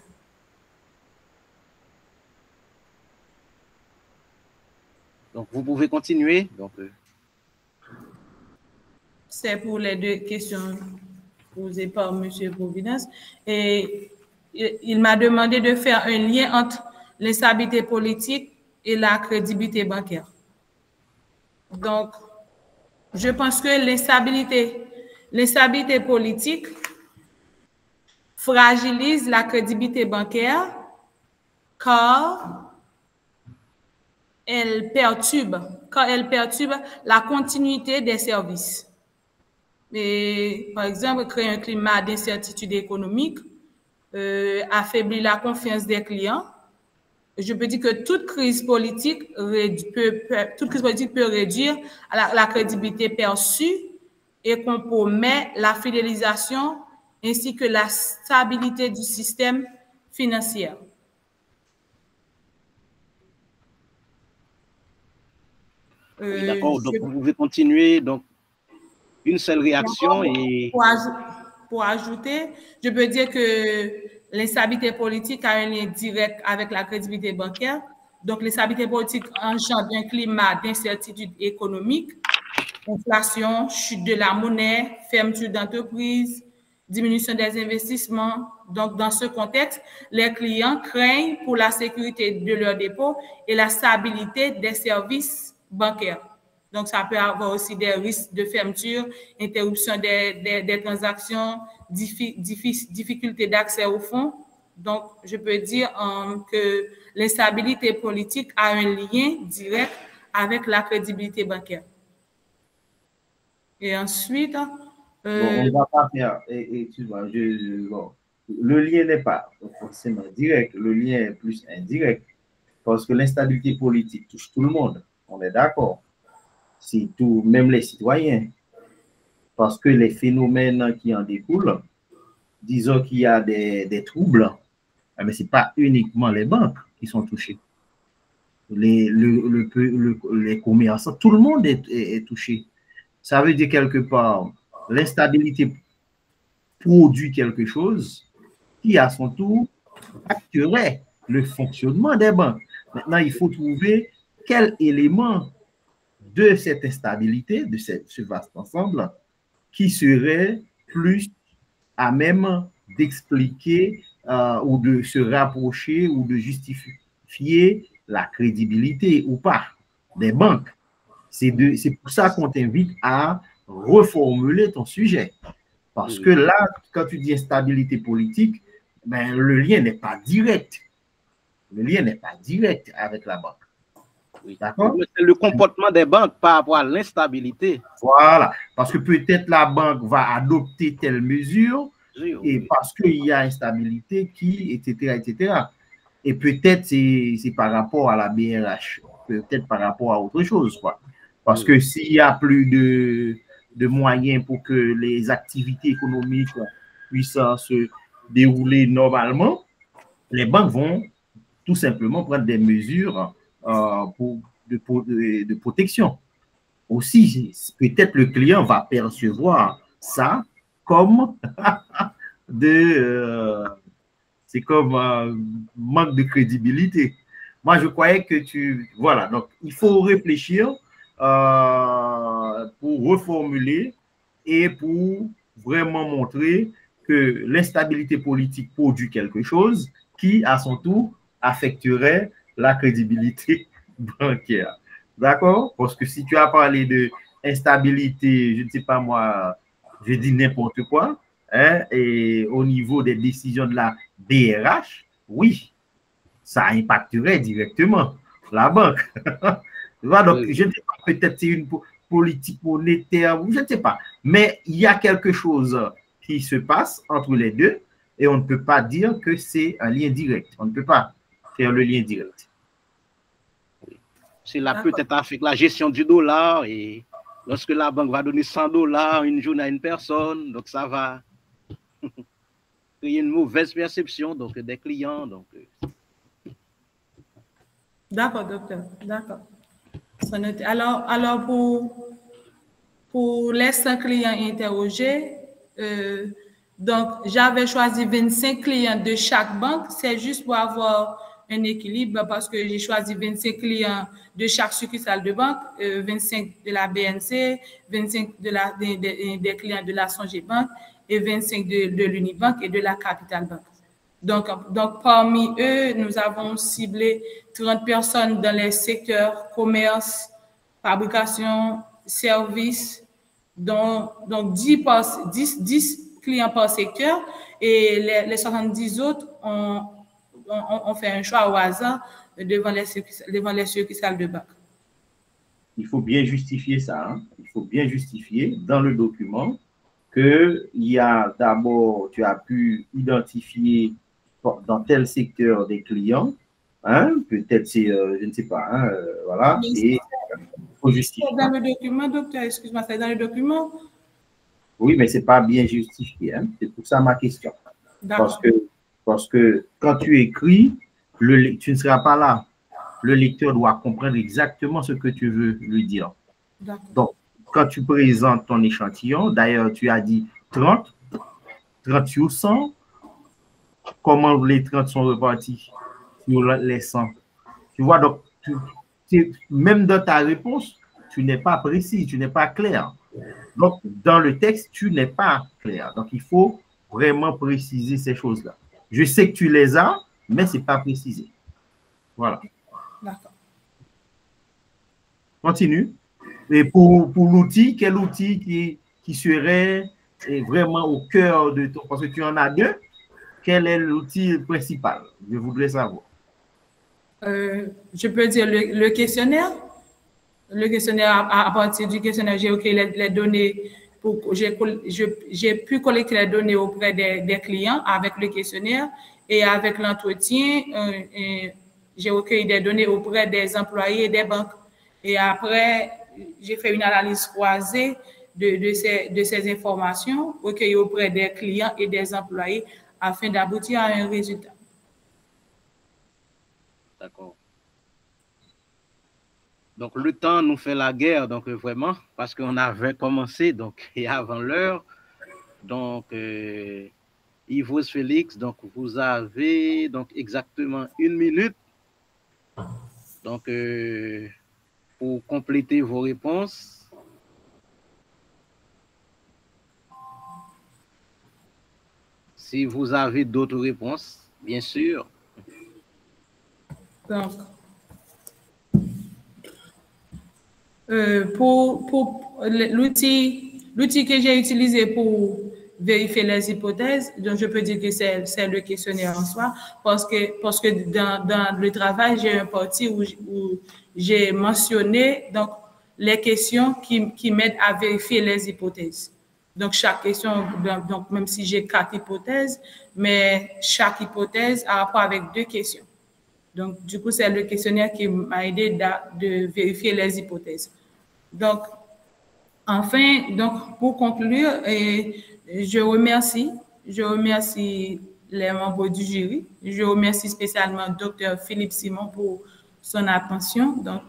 Donc, vous pouvez continuer. Donc, C'est pour les deux questions posées par M. Providence. Et il m'a demandé de faire un lien entre l'instabilité politique et la crédibilité bancaire. Donc, je pense que l'instabilité politique fragilise la crédibilité bancaire car elle perturbe la continuité des services. Et, par exemple, créer un climat d'incertitude économique, affaiblit la confiance des clients. Je peux dire que toute crise politique peut réduire la crédibilité perçue et compromet la fidélisation ainsi que la stabilité du système financier. D'accord, donc vous pouvez continuer. Donc, une seule réaction et... Pour ajouter, je peux dire que l'instabilité politique a un lien direct avec la crédibilité bancaire. Donc, l'instabilité politique engendre un climat d'incertitude économique, inflation, chute de la monnaie, fermeture d'entreprises, diminution des investissements. Donc, dans ce contexte, les clients craignent pour la sécurité de leurs dépôts et la stabilité des services bancaires. Donc, ça peut avoir aussi des risques de fermeture, interruption des transactions, difficulté d'accès aux fonds. Donc, je peux dire que l'instabilité politique a un lien direct avec la crédibilité bancaire. Et ensuite... on ne va pas faire... Excuse-moi, bon, le lien n'est pas forcément direct, le lien est plus indirect, parce que l'instabilité politique touche tout le monde, on est d'accord. C'est tout, même les citoyens, parce que les phénomènes qui en découlent, disons qu'il y a des troubles, mais ce n'est pas uniquement les banques qui sont touchées. Les commerçants, tout le monde est touché. Ça veut dire quelque part, l'instabilité produit quelque chose qui, à son tour, affecterait le fonctionnement des banques. Maintenant, il faut trouver quel élément de cette instabilité, de ce vaste ensemble, qui serait plus à même d'expliquer ou de se rapprocher ou de justifier la crédibilité ou pas des banques. C'est pour ça qu'on t'invite à reformuler ton sujet. Parce que là, quand tu dis instabilité politique, ben, le lien n'est pas direct. Le lien n'est pas direct avec la banque. Oui. D'accord? C'est le comportement des banques par rapport à l'instabilité. Voilà. Parce que peut-être la banque va adopter telle mesure et parce qu'il y a instabilité etc. Et peut-être c'est par rapport à la BRH, peut-être par rapport à autre chose, quoi. Parce que s'il y a plus de moyens pour que les activités économiques puissent se dérouler normalement, les banques vont tout simplement prendre des mesures de protection. Aussi, peut-être le client va percevoir ça comme c'est comme manque de crédibilité. Moi, je croyais que voilà, donc il faut réfléchir pour reformuler et pour vraiment montrer que l'instabilité politique produit quelque chose qui, à son tour, affecterait la crédibilité bancaire. D'accord? Parce que si tu as parlé de instabilité, je ne sais pas moi, je dis n'importe quoi, hein, et au niveau des décisions de la BRH, oui, ça impacterait directement la banque. Donc, je ne sais pas, peut-être c'est une politique monétaire, je ne sais pas, mais il y a quelque chose qui se passe entre les deux et on ne peut pas dire que c'est un lien direct. On ne peut pas faire le lien direct. C'est là peut-être avec la gestion du dollar et lorsque la banque va donner $100 une journée à une personne, donc ça va créer une mauvaise perception donc, des clients. Donc... D'accord, docteur. D'accord. Alors pour les 100 clients interrogés, donc j'avais choisi 25 clients de chaque banque. C'est juste pour avoir un équilibre parce que j'ai choisi 25 clients de chaque succursale de banque, 25 de la BNC, 25 des clients de la Songé Banque et 25 de l'Unibank et de la Capital Bank. Donc, parmi eux, nous avons ciblé 30 personnes dans les secteurs commerce, fabrication, services, donc 10 clients par secteur et les 70 autres ont fait un choix au hasard devant les succursales de banque. Il faut bien justifier ça. Hein? Il faut bien justifier dans le document qu'il y a d'abord, tu as pu identifier dans tel secteur des clients, hein? Peut-être c'est, je ne sais pas, hein? Voilà, et il faut justifier. C'est dans le document, docteur, excuse-moi, c'est dans le document? Oui, mais ce n'est pas bien justifié. Hein? C'est pour ça ma question. Parce que quand tu écris, tu ne seras pas là. Le lecteur doit comprendre exactement ce que tu veux lui dire. Donc, quand tu présentes ton échantillon, d'ailleurs, tu as dit 30 sur 100. Comment les 30 sont repartis sur les 100? Tu vois, donc, même dans ta réponse, tu n'es pas précis, tu n'es pas clair. Donc, dans le texte, tu n'es pas clair. Donc, il faut vraiment préciser ces choses-là. Je sais que tu les as, mais ce n'est pas précisé. Voilà. D'accord. Continue. Et pour l'outil, quel outil qui serait vraiment au cœur de ton... Parce que tu en as deux. Quel est l'outil principal? Je voudrais savoir. Je peux dire le questionnaire. Le questionnaire, à partir du questionnaire, j'ai recueilli les données. J'ai pu collecter les données auprès des clients avec le questionnaire et avec l'entretien, j'ai recueilli des données auprès des employés et des banques. Et après, j'ai fait une analyse croisée de ces informations recueillies auprès des clients et des employés afin d'aboutir à un résultat. D'accord. Donc, le temps nous fait la guerre, donc vraiment, parce qu'on avait commencé, donc, et avant l'heure. Donc, Yvos Félix, donc, vous avez donc exactement 1 minute. Donc, pour compléter vos réponses. Si vous avez d'autres réponses, bien sûr. Donc, pour l'outil que j'ai utilisé pour vérifier les hypothèses, donc je peux dire que c'est le questionnaire en soi, parce que dans le travail, j'ai un parti où j'ai mentionné donc, les questions qui m'aident à vérifier les hypothèses. Donc, chaque question, donc même si j'ai 4 hypothèses, mais chaque hypothèse a rapport avec 2 questions. Donc, du coup, c'est le questionnaire qui m'a aidé de vérifier les hypothèses. Donc, enfin, donc, pour conclure, je remercie les membres du jury. Je remercie spécialement Dr. Philippe Simon pour son attention, donc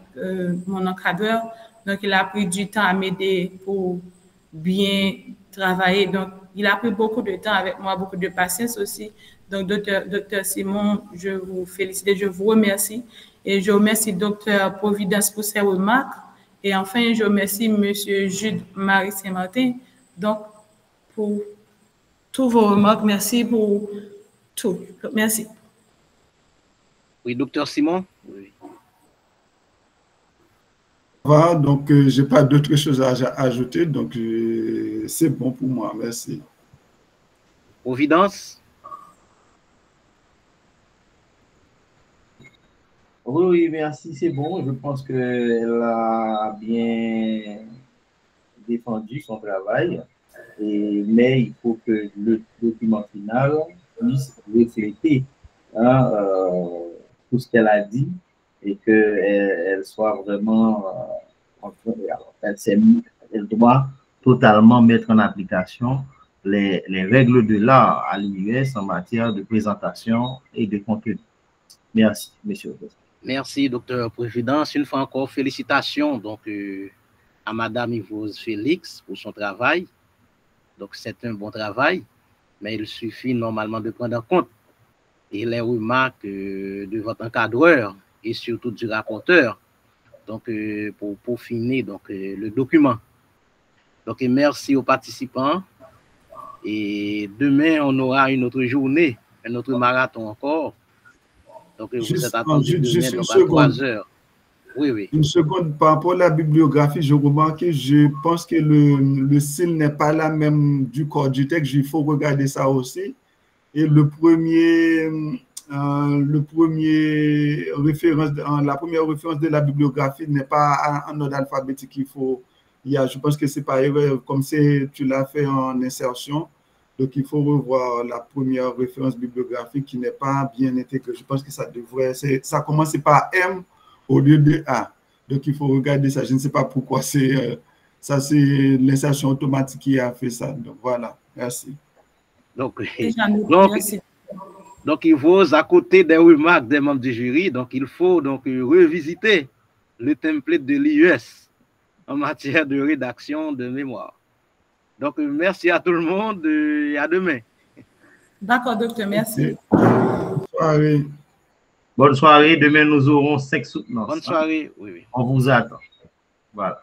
mon encadreur. Donc, il a pris du temps à m'aider pour bien travailler. Donc, il a pris beaucoup de temps avec moi, beaucoup de patience aussi. Donc, Dr. Simon, je vous félicite et je vous remercie. Et je remercie Dr. Providence pour ses remarques. Et enfin, je remercie M. Jude Marie Saint-Martin. Donc, pour tous vos remarques, merci pour tout. Merci. Oui, Dr. Simon. Oui. Voilà, donc je n'ai pas d'autres choses à ajouter, donc c'est bon pour moi, merci. Providence. Oui, merci, c'est bon. Je pense qu'elle a bien défendu son travail, mais il faut que le document final puisse refléter tout ce qu'elle a dit et qu'elle soit vraiment... elle doit totalement mettre en application les règles de l'art à l'US en matière de présentation et de contenu. Merci, monsieur. Merci, docteur Providence. Une fois encore, félicitations donc, à Madame Yvose Félix pour son travail. Donc, c'est un bon travail, mais il suffit normalement de prendre en compte et les remarques de votre encadreur et surtout du rapporteur, donc pour peaufiner donc le document. Donc merci aux participants et demain on aura une autre journée, un autre marathon encore. Donc vous êtes attendus demain donc à 3 heures. Oui, oui. Une seconde, par rapport à la bibliographie, je remarque, je pense que le style n'est pas la même du corps du texte, il faut regarder ça aussi. Et la première référence de la bibliographie n'est pas en ordre alphabétique. Je pense que c'est pas erreur, comme tu l'as fait en insertion. Donc, il faut revoir la première référence bibliographique qui n'est pas bien intégrée. Je pense que ça commence par M au lieu de A. Donc, il faut regarder ça. Je ne sais pas pourquoi c'est l'insertion automatique qui a fait ça. Donc, voilà. Merci. Donc, il faut, à côté des remarques des membres du jury, donc il faut donc revisiter le template de l'IES en matière de rédaction de mémoire. Donc, merci à tout le monde et à demain. D'accord, docteur, merci. Bonne soirée. Bonne soirée. Demain, nous aurons 5 soutenances. Bonne soirée, oui, oui. On vous attend. Voilà.